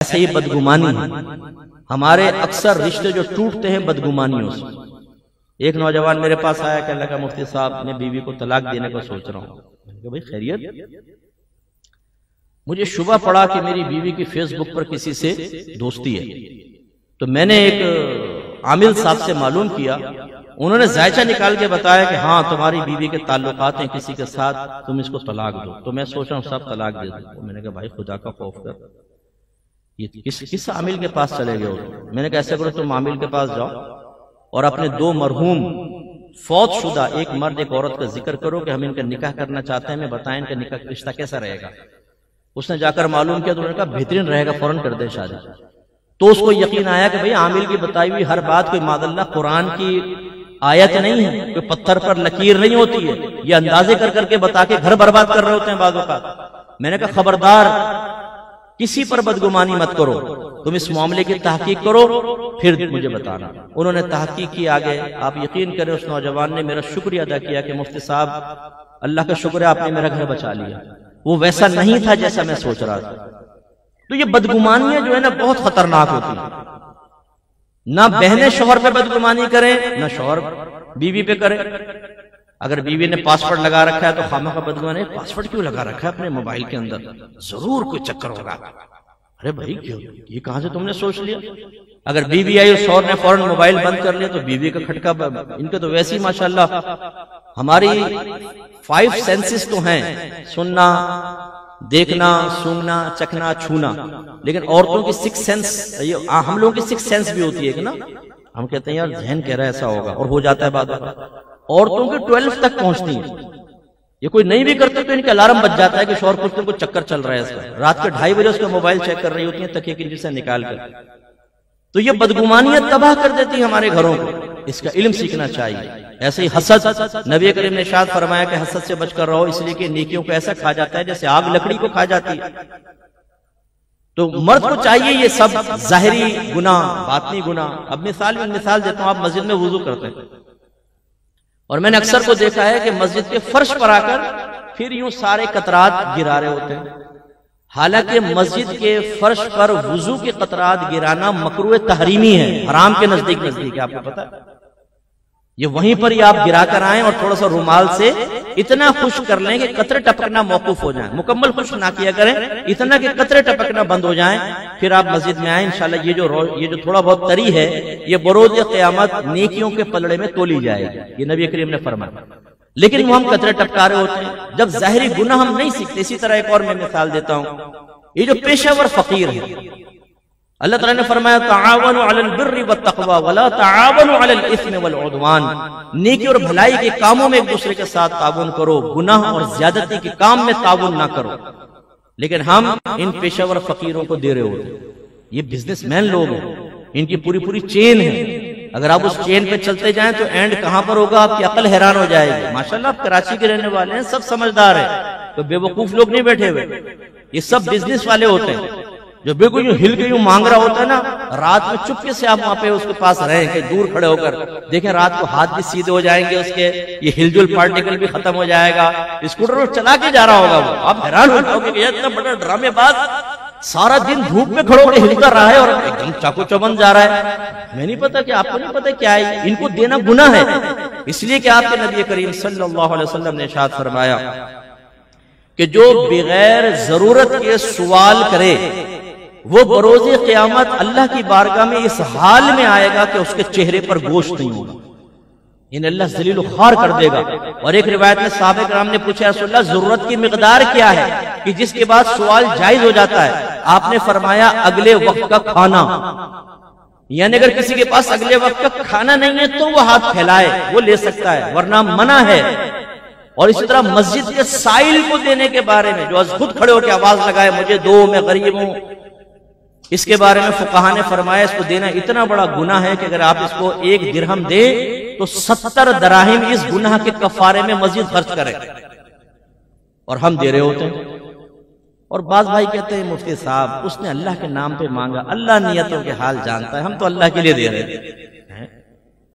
ایسے ہی بدگمانی ہے. ہمارے اکثر رشتے جو ٹوٹتے ہیں بدگمانیوں سے. ایک نوجوان میرے پاس آیا کہ اللہ کا مفتی صاحب میں بیوی کو طلاق دینے کو سوچ رہا ہوں. میں نے کہا بھائی خیریت؟ مجھے شبہ پڑا کہ میری بیوی کی فیس بک پر کسی سے دوستی ہے. تو میں نے ایک عامل صاحب سے معلوم کیا. انہوں نے ذائچہ نکال کے بتایا کہ ہاں تمہاری بیوی کے تعلقات ہیں کسی کے ساتھ, تم اس کو طلاق دو. تو میں سوچ رہا ہوں سب طلاق دے دو. میں نے کہا بھائی خدا کا خوف کر, یہ کس عامل کے پاس چلے گئے ہو؟ میں نے کہا ایسا کرو تم عامل کے پاس جاؤ اور اپنے دو مرحوم فوت شدہ ایک مرد ایک عورت کا ذکر کرو کہ ہم ان کا نکاح کرنا چاہتے ہیں, میں بتائیں ان کا نکاح رشتہ کیسا رہے گا. اس نے جا کر معلوم کیا تو انہوں نے کہا بہترین رہے گا, فوراً کر دے شادی. تو اس کو یقین آیا کہ بھئی عامل کی بتائی ہوئی ہر بات کوئی معاذ اللہ قرآن کی آیت نہیں ہے, کوئی پتھر پر لکیر نہیں ہوتی ہے. یہ اندازے کر کر کے بتا کے گھر برباد کر رہے ہوتے ہیں بعض اوقات. میں نے کہا خبردار کسی پر بدگمانی مت کرو, تم اس معاملے کی تحقیق کرو پھر مجھے بتانا. انہوں نے تحقیق کی آگے. آپ یقین کریں اس نوجوان نے میرا شکریہ ادا کیا کہ مفتی صاحب اللہ کا شکر ہے آپ نے میرا گھر بچا لیا, وہ ویسا نہیں تھا جیسا میں سوچ رہا تھا. تو یہ بدگمانیاں جو ہے نا بہت خطرناک ہوتی ہیں. نہ بہنیں شوہر پہ بدگمانی کریں نہ شوہر بیوی پہ کرے. اگر بیوی نے پاسورڈ لگا رکھا ہے تو خامخواہ بدگمانی, پاسورڈ کیوں لگا رکھا ہے اپنے موبائل کے اندر, ضرور کوئی چکر ہوگا. ارے بھائی کیوں, یہ کہاں سے تم نے سوچ لیا؟ اگر بیوی آئی شوہر نے فوراً موبائل بند کر لیا تو بیوی کا کھٹکا. ان کے تو ویسے ہی ماشاءاللہ ہماری 5 سینسز تو ہیں, سننا, دیکھنا, سونگنا, چکھنا, چھونا, لیکن عورتوں کی 6 سینس, ہم لوگوں کی 6 سینس بھی ہوتی ہے کہ نا. ہم کہتے ہیں یار ذہن کہہ رہا ہے ایسا ہوگا اور ہو جاتا ہے بعد. عورتوں کی 12 تک پہنچتی ہے. یہ کوئی نہیں بھی کرتے تو ان کا الارم بج جاتا ہے کہ شوہر کچھ کو چکر چل رہا ہے اس کا. رات کے 2:30 بجے اس کا موبائل چیک کر رہی ہوتی ہیں تکیے کی نیچے سے نکال کر. تو یہ بدگمانیاں تباہ کر دیتی ہمارے گھروں کو. اس کا علم سیکھنا چاہیے. ایسے ہی حسد, نبی کریم نے ارشاد فرمایا کہ حسد سے بچ کر رہو, اس لیے کہ نیکیوں کو ایسا کھا جاتا ہے جیسے آگ لکڑی کو کھا جاتی ہے. تو مرد کو چاہیے یہ سب ظاہری گناہ, باطنی گناہ. اب مثال دیتا ہوں. آپ مسجد میں وضو کرتے ہیں اور میں نے اکثر کو دیکھا ہے کہ مسجد کے فرش پر آ کر پھر یوں سارے قطرات گرا رہے ہوتے ہیں. حالانکہ مسجد کے فرش پر وضو کے قطرات گرانا مکروہ تحریمی ہے, حرام کے نزدیک ہے. آپ کو پتا ہے یہ وہیں پر ہی آپ گرا کر آئیں اور تھوڑا سا رومال سے اتنا خشک کر لیں کہ قطرے ٹپکنا موقوف ہو جائیں. مکمل خشک نہ کیا کریں, اتنا کہ قطرے ٹپکنا بند ہو جائیں. پھر آپ مسجد میں آئیں. انشاءاللہ یہ جو تھوڑا بہت تری ہے یہ بروز قیامت نیکیوں کے پلڑے میں تولی جائے گی. یہ نبی کریم نے فرمایا. لیکن وہ ہم قطرے ٹپکا رہے ہوتے ہیں جب ظاہری گناہ ہم نہیں سیکھتے. اسی طرح ایک اور میں مثال دیتا ہوں. یہ جو پیشہ ور فقیر ہے, اللہ تعالیٰ نے فرمایا تعاونوا علی البر والتقوی ولا تعاونوا علی الاثم والعدوان. نیکی اور بھلائی کے کاموں میں ایک دوسرے کے ساتھ تعاون کرو, گناہ اور زیادتی کے کام میں تعاون نہ کرو. لیکن ہم ان پیشہ ور فقیروں کو دے رہے ہوتے ہیں. یہ بزنس مین لوگ ہیں, ان کی پوری چین ہے. اگر آپ اس چین پہ چلتے جائیں تو اینڈ کہاں پر ہوگا آپ کی عقل حیران ہو جائے گی. ماشاءاللہ آپ کراچی کے رہنے والے ہیں, سب سمجھدار ہیں, تو بے وقوف لوگ نہیں بیٹھے ہوئے. یہ سب بزنس والے ہوتے ہیں جو بالکل یوں ہل کے یوں مانگ رہا ہوتا ہے نا. رات میں چپکے سے آپ وہاں پہ اس کے پاس رہیں کہ دور کھڑے ہو کر دیکھیں رات کو ہاتھ بھی سیدھے ہو جائیں گے اس کے, یہ ہل جل پارٹیکل بھی ختم ہو جائے گا. اسکوٹر چلا کے جا رہا ہوگا وہ. آپ حیران ہو جاؤ گے کہ اتنا بڑا ڈرامے باز سارا دن دھوپ میں کھڑو کے ہلتا رہا ہے اور ایک دم چاقو چوبند جا رہا ہے. میں نہیں پتا کہ آپ کو نہیں پتا کیا ہے. ان کو دینا گناہ ہے, اس لیے کہ آپ کے نبی کریم صلی اللہ علیہ وسلم نے ارشاد فرمایا کہ جو بغیر ضرورت کے سوال کرے وہ بروز قیامت اللہ کی بارگاہ میں اس حال میں آئے گا کہ اس کے چہرے پر گوشت نہیں ہوگا. انہیں اللہ ذلیل و خوار کر دے گا. اور ایک روایت میں صحابہ کرام نے پوچھا رسول اللہ ضرورت کی مقدار کیا ہے کہ جس کے بعد سوال جائز ہو جاتا ہے؟ آپ نے فرمایا اگلے وقت کا کھانا. یعنی اگر کسی کے پاس اگلے وقت کا کھانا نہیں ہے تو وہ ہاتھ پھیلائے, وہ لے سکتا ہے, ورنہ منع ہے. اور اسی طرح مسجد کے سائل کو دینے کے بارے میں جو خود کھڑے ہو کے آواز لگائے مجھے دو, میں غریب ہوں, اس کے بارے میں فقہا نے فرمایا اس کو دینا اتنا بڑا گناہ ہے کہ اگر آپ اس کو 1 درہم دیں تو 70 دراہم اس گناہ کے کفارے میں مزید خرچ کریں. اور ہم دے رہے ہوتے ہیں. اور بعض بھائی کہتے ہیں مفتی صاحب اس نے اللہ کے نام پہ مانگا, اللہ نیتوں کے حال جانتا ہے, ہم تو اللہ کے لیے دے رہے ہیں.